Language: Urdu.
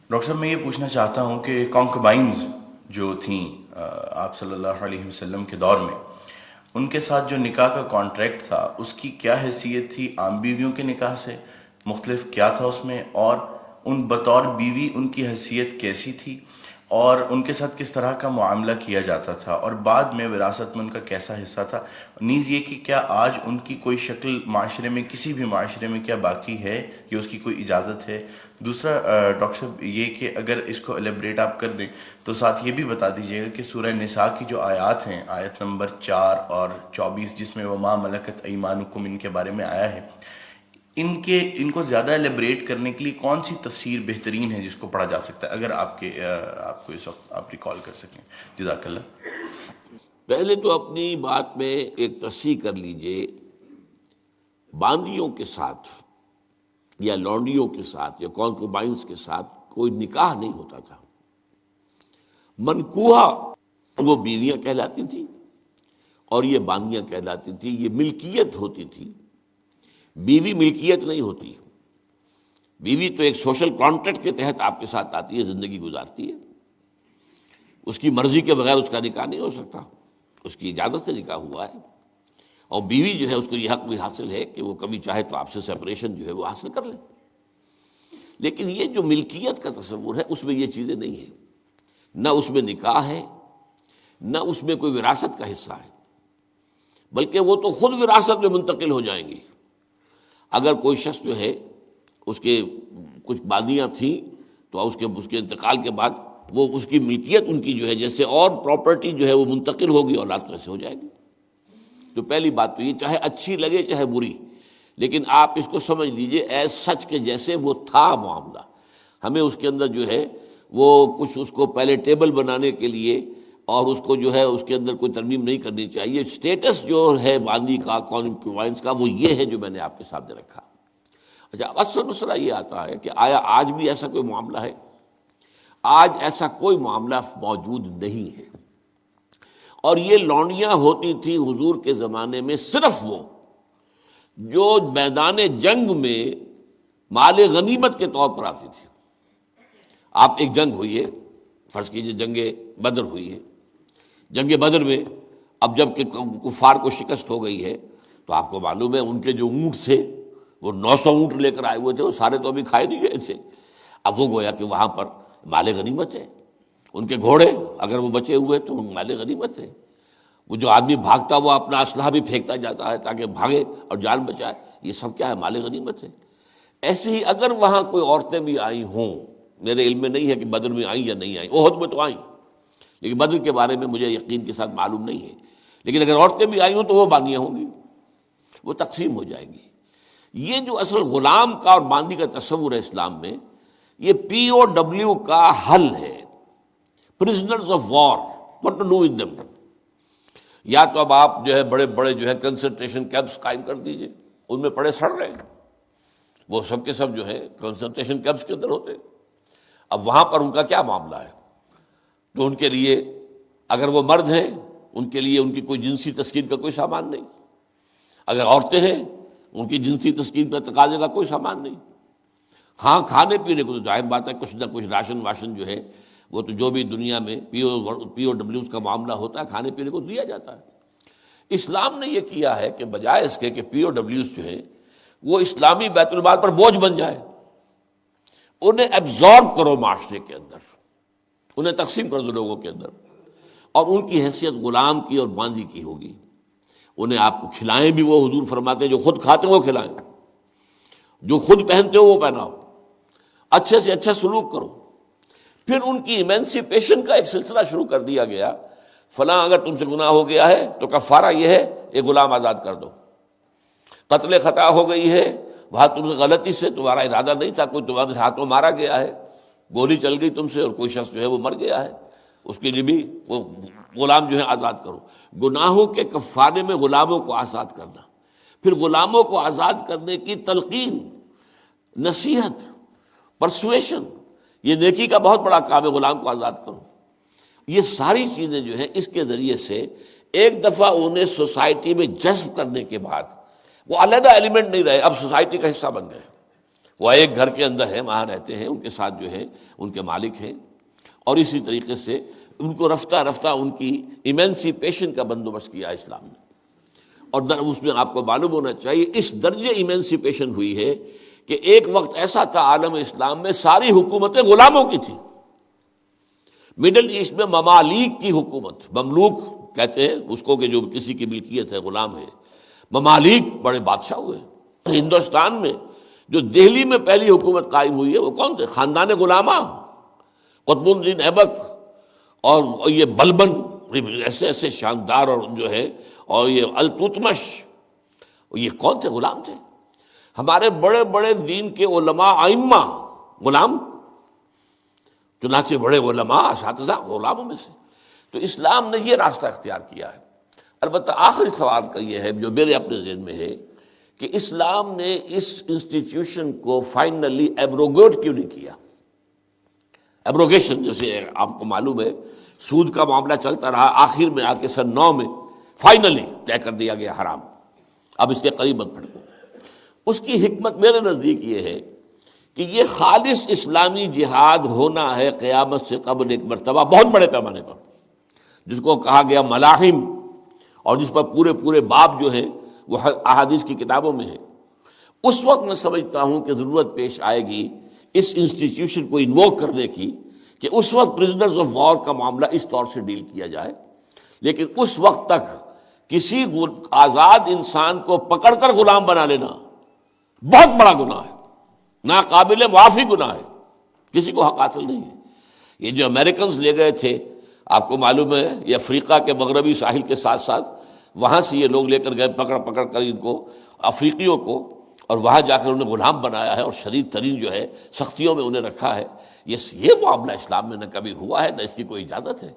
ڈاکٹر صاحب میں یہ پوچھنا چاہتا ہوں کہ کانکوبائنز جو تھیں آپ صلی اللہ علیہ وسلم کے دور میں، ان کے ساتھ جو نکاح کا کانٹریکٹ تھا اس کی کیا حیثیت تھی عام بیویوں کے نکاح سے؟ مختلف کیا تھا اس میں؟ اور ان بطور بیوی ان کی حیثیت کیسی تھی، اور ان کے ساتھ کس طرح کا معاملہ کیا جاتا تھا، اور بعد میں وراثت میں ان کا کیسا حصہ تھا؟ نیز یہ کہ کیا آج ان کی کوئی شکل معاشرے میں، کسی بھی معاشرے میں کیا باقی ہے یا اس کی کوئی اجازت ہے؟ دوسرا ڈاکٹر صاحب یہ کہ اگر اس کو ایلیبریٹ آپ کر دیں تو ساتھ یہ بھی بتا دیجیے گا کہ سورہ نساء کی جو آیات ہیں، آیت نمبر 4 اور 24 جس میں وما ملکت ایمانکم ان کے بارے میں آیا ہے، ان کو زیادہ ایلیبریٹ کرنے کے لیے کون سی تفسیر بہترین ہے جس کو پڑھا جا سکتا ہے، اگر آپ کو اس وقت آپ ریکال کر سکیں؟ جزاک اللہ۔ پہلے تو اپنی بات میں ایک تصحیح کر لیجئے، باندیوں کے ساتھ یا لونڈیوں کے ساتھ یا کانکوبائنز کے ساتھ کوئی نکاح نہیں ہوتا تھا۔ منکوحہ وہ بیویاں کہلاتی تھیں اور یہ باندیاں کہلاتی تھیں، یہ ملکیت ہوتی تھی۔ بیوی ملکیت نہیں ہوتی، بیوی تو ایک سوشل کانٹریکٹ کے تحت آپ کے ساتھ آتی ہے، زندگی گزارتی ہے، اس کی مرضی کے بغیر اس کا نکاح نہیں ہو سکتا، اس کی اجازت سے نکاح ہوا ہے، اور بیوی جو ہے اس کو یہ حق بھی حاصل ہے کہ وہ کبھی چاہے تو آپ سے سیپریشن جو ہے وہ حاصل کر لے۔ لیکن یہ جو ملکیت کا تصور ہے اس میں یہ چیزیں نہیں ہیں، نہ اس میں نکاح ہے، نہ اس میں کوئی وراثت کا حصہ ہے، بلکہ وہ تو خود وراثت میں منتقل ہو جائیں گی۔ اگر کوئی شخص جو ہے اس کے کچھ باندیاں تھیں تو اس کے انتقال کے بعد وہ اس کی ملکیت ان کی جو ہے جیسے اور پراپرٹی جو ہے وہ منتقل ہوگی، اولاد تو ایسے ہو جائے گی۔ تو پہلی بات تو یہ چاہے اچھی لگے چاہے بری، لیکن آپ اس کو سمجھ لیجئے ایز سچ کے جیسے وہ تھا معاملہ۔ ہمیں اس کے اندر جو ہے وہ کچھ اس کو پہلے ٹیبل بنانے کے لیے اور اس کو جو ہے اس کے اندر کوئی ترمیم نہیں کرنی چاہیے۔ سٹیٹس جو ہے باندی کا، کانکوبائنز کا، وہ یہ ہے جو میں نے آپ کے سامنے رکھا۔ اچھا، اصل مسئلہ یہ آتا ہے کہ آیا آج بھی ایسا کوئی معاملہ ہے؟ آج ایسا کوئی معاملہ موجود نہیں ہے، اور یہ لونڈیاں ہوتی تھیں حضور کے زمانے میں صرف وہ جو میدان جنگ میں مال غنیمت کے طور پر آتی تھی۔ آپ ایک جنگ ہوئی ہے، فرض کیجئے جنگ بدر ہوئی ہے، جنگ بدر میں اب جب کہ کفار کو شکست ہو گئی ہے تو آپ کو معلوم ہے ان کے جو اونٹ تھے وہ 900 اونٹ لے کر آئے ہوئے تھے، وہ سارے تو ابھی کھائے نہیں گئے تھے۔ اب وہ گویا کہ وہاں پر مال غنیمت ہے، ان کے گھوڑے اگر وہ بچے ہوئے تو مال غنیمت ہے۔ وہ جو آدمی بھاگتا وہ اپنا اسلحہ بھی پھینکتا جاتا ہے تاکہ بھاگے اور جان بچائے، یہ سب کیا ہے؟ مال غنیمت ہے۔ ایسے ہی اگر وہاں کوئی عورتیں بھی آئی ہوں، میرے علم میں نہیں ہے کہ بدر میں آئیں یا نہیں آئیں، احد میں تو آئیں، لیکن بدر کے بارے میں مجھے یقین کے ساتھ معلوم نہیں ہے، لیکن اگر عورتیں بھی آئی ہوں تو وہ باندیاں ہوں گی، وہ تقسیم ہو جائیں گی۔ یہ جو اصل غلام کا اور باندی کا تصور ہے اسلام میں، یہ پی او ڈبلیو کا حل ہے، prisoners of war, what to do with them. یا تو اب آپ جو ہے بڑے بڑے جو ہے کنسنٹریشن کیمپس قائم کر دیجئے، ان میں پڑے سڑ رہے ہیں، وہ سب کے سب جو ہے کنسنٹریشن کیمپس کے اندر ہوتے ہیں۔ اب وہاں پر ان کا کیا معاملہ ہے؟ تو ان کے لیے اگر وہ مرد ہیں ان کے لیے ان کی کوئی جنسی تسکین کا کوئی سامان نہیں، اگر عورتیں ہیں ان کی جنسی تسکین کا تقاضے کا کوئی سامان نہیں۔ ہاں، کھانے پینے کو تو ظاہر بات ہے کچھ نہ کچھ راشن واشن جو ہے وہ تو جو بھی دنیا میں پی او ڈبلیوز کا معاملہ ہوتا ہے کھانے پینے کو دیا جاتا ہے۔ اسلام نے یہ کیا ہے کہ بجائے اس کے کہ پی او ڈبلیوز جو ہیں وہ اسلامی بیت المال پر بوجھ بن جائے، انہیں ایبزارب کرو معاشرے کے اندر، انہیں تقسیم کر دو لوگوں کے اندر، اور ان کی حیثیت غلام کی اور باندی کی ہوگی۔ انہیں آپ کو کھلائیں بھی وہ، حضور فرماتے ہیں جو خود کھاتے وہ کھلائیں، جو خود پہنتے ہو وہ پہناؤ، اچھے سے اچھا سلوک کرو۔ پھر ان کی ایمینسیپیشن کا ایک سلسلہ شروع کر دیا گیا، فلاں اگر تم سے گناہ ہو گیا ہے تو کفارہ یہ ہے ایک غلام آزاد کر دو، قتل خطا ہو گئی ہے، وہاں تم سے غلطی سے تمہارا ارادہ نہیں تھا، کوئی تمہارے ہاتھوں مارا گیا ہے، گولی چل گئی تم سے اور کوئی شخص جو ہے وہ مر گیا ہے، اس کے لیے بھی وہ غلام جو ہے آزاد کرو۔ گناہوں کے کفارے میں غلاموں کو آزاد کرنا، پھر غلاموں کو آزاد کرنے کی تلقین، نصیحت، پرسویشن، یہ نیکی کا بہت بڑا کام ہے، غلام کو آزاد کرو۔ یہ ساری چیزیں جو ہیں اس کے ذریعے سے ایک دفعہ انہیں سوسائٹی میں جذب کرنے کے بعد وہ علیحدہ ایلیمنٹ نہیں رہے، اب سوسائٹی کا حصہ بن گئے، وہ ایک گھر کے اندر ہیں، وہاں رہتے ہیں، ان کے ساتھ جو ہے ان کے مالک ہیں، اور اسی طریقے سے ان کو رفتہ رفتہ ان کی ایمینسیپیشن کا بندوبست کیا اسلام نے. اور اس میں آپ کو معلوم ہونا چاہیے اس درجے ایمینسیپیشن ہوئی ہے کہ ایک وقت ایسا تھا عالم اسلام میں ساری حکومتیں غلاموں کی تھیں. مڈل ایسٹ میں ممالک کی حکومت، مملوک کہتے ہیں اس کو کہ جو کسی کی ملکیت ہے، غلام ہے. ممالک بڑے بادشاہ ہوئے. ہندوستان میں جو دہلی میں پہلی حکومت قائم ہوئی ہے وہ کون تھے؟ خاندان غلامہ، قطب الدین ایبک اور یہ بلبن، ایسے ایسے شاندار، اور جو ہے اور یہ التتمش، یہ کون تھے؟ غلام تھے. ہمارے بڑے بڑے دین کے علماء ائمہ غلام، چنانچہ بڑے علماء اساتذہ غلاموں میں سے. تو اسلام نے یہ راستہ اختیار کیا ہے. البتہ آخری سوال کا یہ ہے جو میرے اپنے ذہن میں ہے کہ اسلام نے اس انسٹیٹیوشن کو فائنلی ایبروگیٹ کیوں نہیں کیا؟ ایبروگیشن، جیسے آپ کو معلوم ہے سود کا معاملہ چلتا رہا، آخر میں آ کے سن 9 میں فائنلی طے کر دیا گیا حرام، اب اس کے قریب مت پھٹکو. اس کی حکمت میرے نزدیک یہ ہے کہ یہ خالص اسلامی جہاد ہونا ہے قیامت سے قبل ایک مرتبہ بہت بڑے پیمانے پر، جس کو کہا گیا ملاحم، اور جس پر پورے باب جو ہیں وہ احادیث کی کتابوں میں ہے. اس وقت میں سمجھتا ہوں کہ ضرورت پیش آئے گی اس انسٹیٹیوشن کو انووک کرنے کی کہ اس وقت پرزنرز آف وار کا معاملہ اس طور سے ڈیل کیا جائے. لیکن اس وقت تک کسی آزاد انسان کو پکڑ کر غلام بنا لینا بہت بڑا گناہ ہے، ناقابل معافی گناہ ہے، کسی کو حق حاصل نہیں ہے. یہ جو امریکنز لے گئے تھے، آپ کو معلوم ہے یہ افریقہ کے مغربی ساحل کے ساتھ ساتھ وہاں سے یہ لوگ لے کر گئے، پکڑ کر ان کو، افریقیوں کو، اور وہاں جا کر انہیں غلام بنایا ہے اور شدید ترین جو ہے سختیوں میں انہیں رکھا ہے. یہ معاملہ اسلام میں نہ کبھی ہوا ہے، نہ اس کی کوئی اجازت ہے.